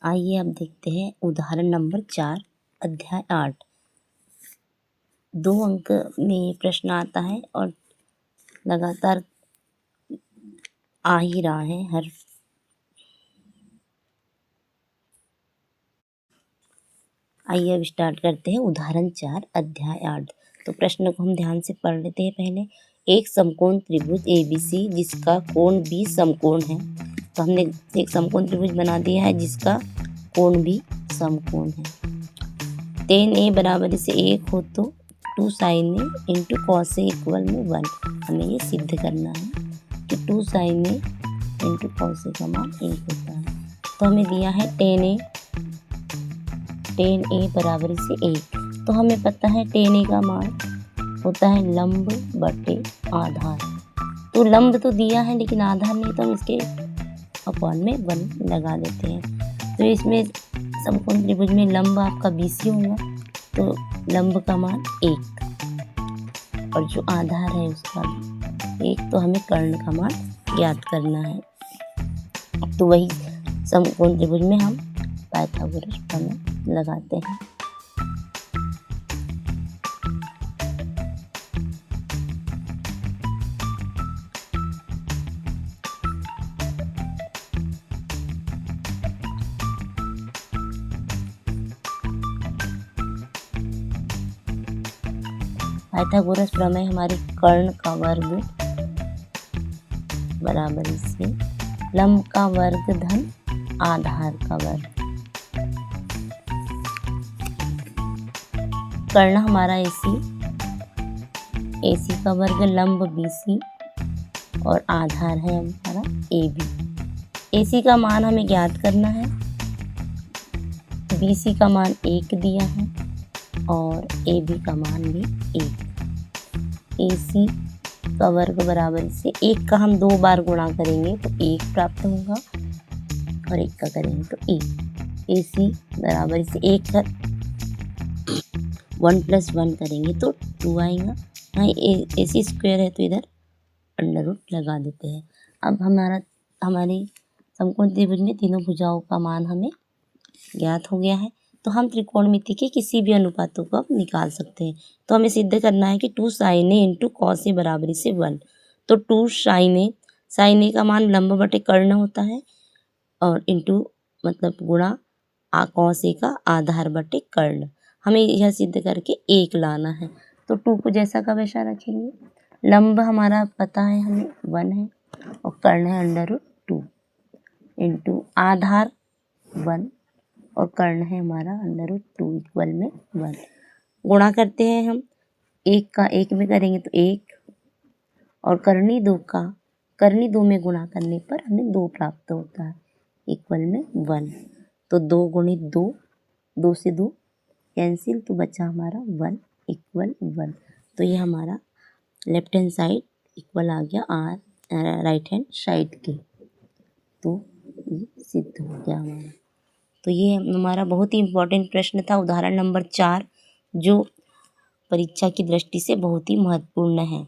आइए अब देखते हैं उदाहरण नंबर 4 अध्याय 8। 2 अंक में ये प्रश्न आता है और लगातार आ ही रहा है हर। आइए अब स्टार्ट करते हैं उदाहरण 4 अध्याय 8। तो प्रश्न को हम ध्यान से पढ़ लेते हैं। पहले एक समकोण त्रिभुज ABC जिसका कोण भी समकोण है। तो हमने एक समकोण त्रिभुज बना दिया है जिसका कोण भी समकोण है। tan A बराबर से 1 हो तो 2 sin A into cos A equal में 1। हमें ये सिद्ध करना है कि 2 sin A into cos A का मान 1 होता है। तो हमें दिया है tan A बराबर से 1। तो हमें पता है tan A का मान होता है लंब बटे आधार। तो लंब तो दिया है लेकिन आधार नहीं, तो हम इसके अपॉन में 1 लगा देते हैं। तो इसमें समकोण त्रिभुज में लंब आपका BC होगा, तो लंब का मान 1 और जो आधार है उसका 1। तो हमें कर्ण का मान ज्ञात करना है। तो वही समकोण त्रिभुज में हम पाइथागोरस प्रमेय लगाते हैं। पाइथागोरस प्रमेय हमारे कर्ण का वर्ग बराबर से लंब का वर्ग धन आधार का वर्ग। कर्ण हमारा AC का वर्ग, लंब BC और आधार है हमारा AB। AC का मान हमें ज्ञात करना है। BC का मान 1 दिया है और AB का मान भी 1। AC का वर्ग बराबर से 1 का हम 2 बार गुणा करेंगे तो 1 प्राप्त होगा और 1 का करेंगे तो 1। AC बराबर से 1 का 1 + 1 करेंगे तो 2 आएगा। यहाँ AC स्क्वायर है तो इधर अंडर रूट लगा देते हैं। अब हमारी समकोण त्रिभुज में तीनों भुजाओं का मान हमें ज्ञात हो गया है। तो हम त्रिकोणमिति के किसी भी अनुपातों को अब निकाल सकते हैं। तो हमें सिद्ध करना है कि 2 sin A into cos A बराबर से 1। तो 2 sin A का मान लंब बटे कर्ण होता है और इंटू मतलब गुणा cos A का आधार बटे कर्ण। हमें यह सिद्ध करके 1 लाना है। तो 2 को जैसा का वैसा रखेंगे। लंब हमारा पता है हमें 1 है और कर्ण है √2 इंटू आधार 1 और कर्ण है हमारा √2 इक्वल में 1। गुणा करते हैं हम 1 का 1 में करेंगे तो 1 और करनी 2 में गुणा करने पर हमें 2 प्राप्त होता है इक्वल में 1। तो 2 गुणित 2, 2 से 2 कैंसिल, तो बचा हमारा 1 इक्वल 1। तो ये हमारा लेफ्ट हैंड साइड इक्वल आ गया राइट हैंड साइड के। तो ये सिद्ध हो गया हमारा। तो ये हमारा बहुत ही इम्पोर्टेंट प्रश्न था, उदाहरण नंबर 4, जो परीक्षा की दृष्टि से बहुत ही महत्वपूर्ण है।